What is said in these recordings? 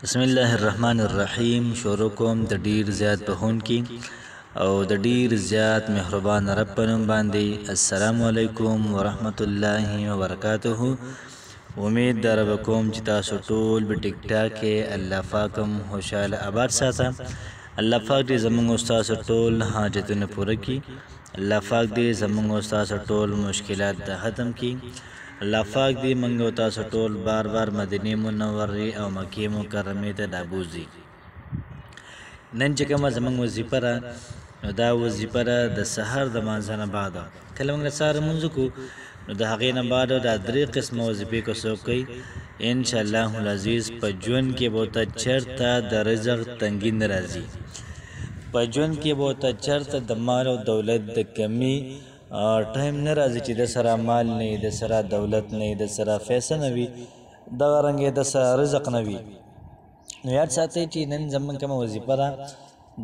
بسم الله الرحمن الرحیم. شروع کوم د ډیر زیات بهون کی او د ډیر زیات مهربان رب په نوم باندې. السلام علیکم ورحمت الله وبرکاته. امید در کوم چې تاسو ټول په ټیک ټاک کې الله پاکم خوشاله آباد ساته. الله پاک دې زموږ استاد ټول حاجتونه پوره کړي. الله پاک دې زموږ استاد ټول مشکلات ختم کړي. الله پاک دې موږ او تاسو ټول بار بار مدینه منوره او مکه مکرمه ته دابوزي. نن چې کومه زموږ وظیفه را نو دا وظیفه را د سحر د مانځنه بعد کله موږ سره مونږ کو نو د هغې نه بعد دا درې قسمه وظیفې کو څوک کوي ان شاء الله العزیز په ژوند کې به ته چرته د رزق تنګي نه راځي. په ژوند کې به ته چرته د مال او دولت د کمی ټایم نه راځي چې د سره مال نه د سره دولت نه د سره پیسې نه وي دغه رنګې د سره رزق نه وي. نو یاد ساتئ چې نن زموږ کومه وظیفه ده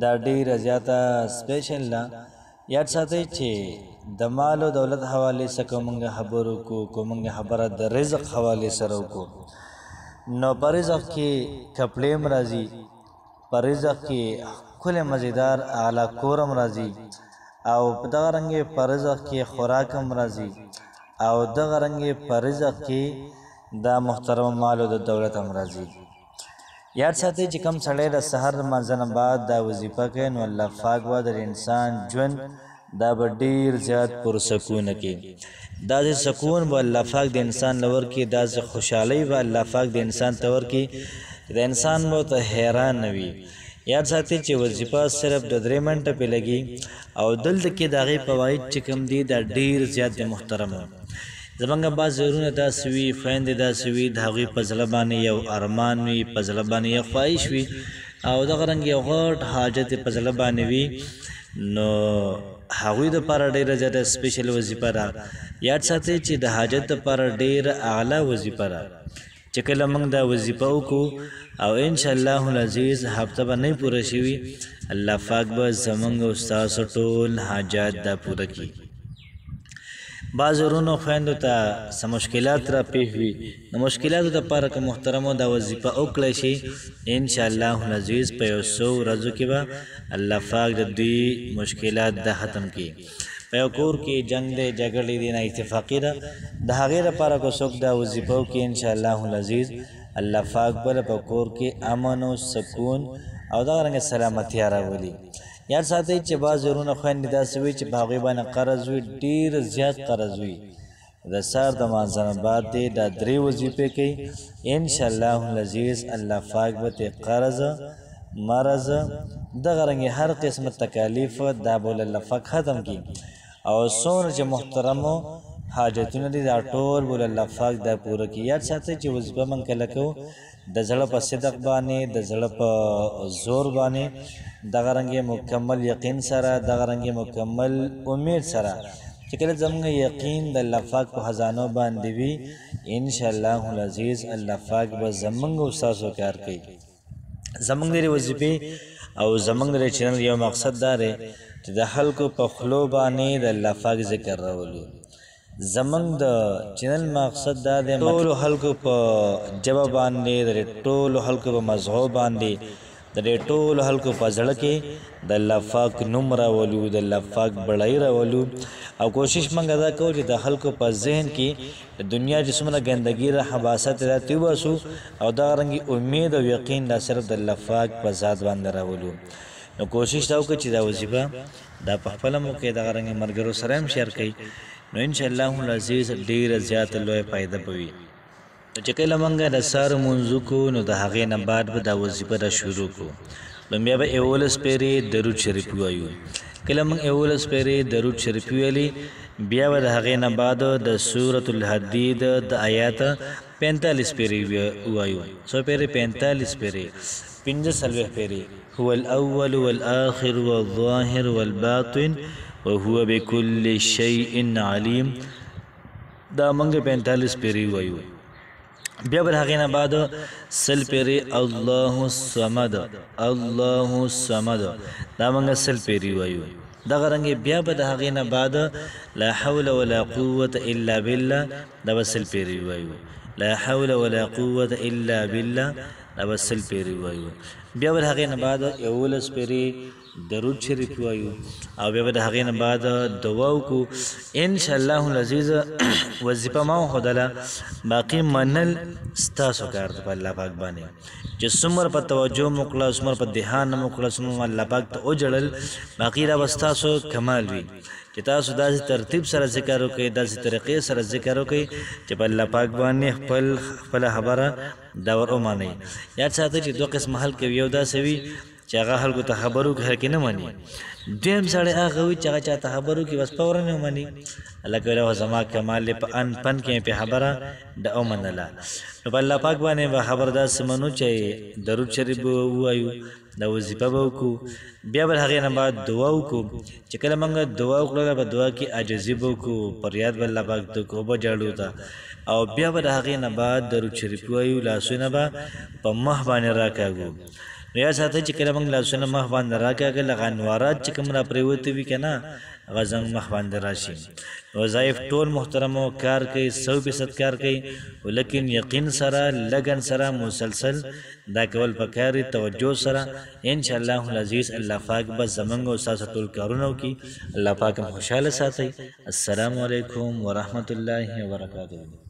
دا ډېره زیاته سپیشل ده. یاد ساتئ چې د مال او دولت حوالې سره که موږ خبرو کو موږ خبره د رزق حوالې سره وکړو نو په رزق کې کپړې هم راځي، په رزق کې ښکلی مزیدار اعلی کور هم راځي او په دغه رنګې په رزق کې خوراک هم راځي او دغه رنګې په رزق کې دا محترم مال او د دولت هم راځي. یاد ساتئ چې کوم سړی د سحر لمانځه نه بعد دا وظیفه کوي نو الله پاک به د انسان ژوند دا به ډېر زیات پرسکونه کوي. داسې سکون به الله پاک د انسان له ورکړي، داسې خوشحالۍ به الله پاک د انسان ته ورکړي چې د انسان به ورته حیران نه وي. یاد ساتئ چې وظیفه صرف د 3 منټه پې لګي او دلته کې د هغې فواید چې کوم دي دا ډېر زیات د محترمو. زمونږ بعض زرونه داسې وي، خویندې داسې وي د هغوی په زړه باندې یو ارمان وي، په زړه باندې یو خواهش وي او دغه رنګ یو غټ حاجت په زړه باندې وي نو هغوی دپاره ډېره زیاته سپیشل وظیفه ده. یاد ساتئ چې د حاجت دپاره ډېره اعلی وظیفه ده چې کله موږ دا وظیفه وکړو او انشاءالله العزیز هفته به نه پوره شوي الله پاک به زموږ او ستاسو ټول حاجات دا پوره کړي. بعض ورونو خویندو ته څه مشکلات را پیښ وي د مشکلاتو دپاره که محترمو دا وظیفه وکړی شي انشاءالله العزیز په 100 ورځو کې به الله پاک د دوی مشکلات دا ختم کړي. په یو کور کې جنګ دی، جګړې دي، نه اتفاقي ده، د هغې لپاره که څوک دا وظیفه وکړي انشاءالله العزیز الله پاک به په کور کې امن او سکون او دغه رنګه سلامتیا راولي. یاد ساتئ چې بعض ورونه خویندې داسې وي چې په هغوی باندې قرض وي، ډېر زیات قرض وي. د سهار د مانځه نه بعد دی دا 3 وظیفې کوي انشاءالله العزیز الله پاک به ترې قرض مرض دغه رنګې هر قسمه تکالیف دا به الله پاک ختم کړي او څومره چې محترمو حاجتونه دي دا ټول به الله پاک دا پوره کړي. یاد ساتئ چې وظیفه موږ کله کوو د زړه په صدق باندې، د زړه په زور باندې، دغه رنګې مکمل یقین سره، دغه رنګې مکمل امید سره چې کله زموږ یقین د الله پاک په خزانو باندې وي انشاءالله العزیز الله پاک به زموږ او ستاسو کار کوي. زموږ د وظیفې او زموږ د چینل یو مقصد دا دی چې د خلکو په خولو باندې د الله پاک ذکر راولو. زمونږ د چینل مقصد دا دی ټولو خلکو په ژبه باندې د ټولو خلکو په مذهب باندې د ټولو خلکو په زړه کې د الله پاک نوم راولو، د الله پاک بړایي راولو او کوشش موږ دا کوو چې د خلکو په ذهن کې د دنیا چې څومره ګندګي را حباست را تیوباسو او دغه رنګې امید او یقین دا صرف د الله پاک په ذات باندې راولو. نو کوشش دا وکړو چې دا وظیفه دا په خپله مو کې دغه رنګې ملګرو سره هم شیر کړئ نو انشاءالله العزیز ډېره زیاته لویه فایده به وي. چې کله موږ د سهار لمونځ وکړو نو د هغې نه بعد به دا وظیفه را شروع کړو نو بیا به 11 پیرې درود شریف ووایو. کله موږ 11 پیرې درود شریف وویلي بیا به د هغې نه بعد د سورة الحدید د آیات 45 پیرې ووایو. څو پیرې؟ 45 پیرې، 45 پیرې. هو الاول والآخر والظاهر والباطن وهو بكل شيء عليم دا موږ 45 پیرې وایو. بیا به هغې نه بعد 100 پیرې الله الصمد الله الصمد دا موږ 100 پیرې وایو. دغه رنګې بیا به د هغې نه بعد لا حول ولا قوة الا بالله دا به 100 پیرې وایو. لا حول ولا قوة الا بالله دا به 100 پیرې ووایو. بیا به د هغې نه بعد 11 پیرې درود شریف ووایو او بیا به د هغې نه بعد دعا وکړو. انشاءالله العزیز وظیفه ما وښودله، باقي منل ستاسو کار دی په الله پاک باندې چې څومره په توجه مو کړه، څومره په دهان مو کړه، څومره الله پاک ته وجړل، باقي دا به ستاسو کمال وي چې تاسو داسې ترتیب سره ذکر وکړئ، داسې طریقې سره ذکر وکړئ چې په الله پاک باندې خپله خبره دا ور ومنئ. یاد ساتئ چې دوه قسمه خلک یو داسې وي چې هغه خلکو ته خبر وکړي خلک یې نه مني، دویم سړی هغه وي چې هغه چا ته خبر وکړي بس فوراً یې ومني. الله کوي زما کمال دی په ان پن کې په خبره د ومنله. نو په الله پاک باندې به خبر داسې منو چې درود شریف به ووایو، دا وظیفه به وکړو، بیا به د هغې نه بعد دعا وکړو. چې کله موږ دعا وکړله په دعا کې عاجزي به وکړو، فریاد به الله پاک ته وکړو، به جاړو ته، او بیا به د هغې نه بعد درود شریف ووایو، لاسونه به په مخ باندې راکاږو. نو یاد ساتئ چې کله موږ لاسونه مخ باندې راکاږل هغه انوارات چې کوم را پرېوتي وي که نه هغه زموږ مخ باندې راشي. وظایف ټول محترمو کار کوي، 100% کار کوي، ولیکن یقین سره لګن سره مسلسل دا کول پکار دی، توجه سره. انشاءالله العزیز الله پاک به زموږ او ستاسو ټول کارونه وکړي. الله پاک هم خوشحاله ساتئ. السلام علیکم ورحمة الله وبرکاته.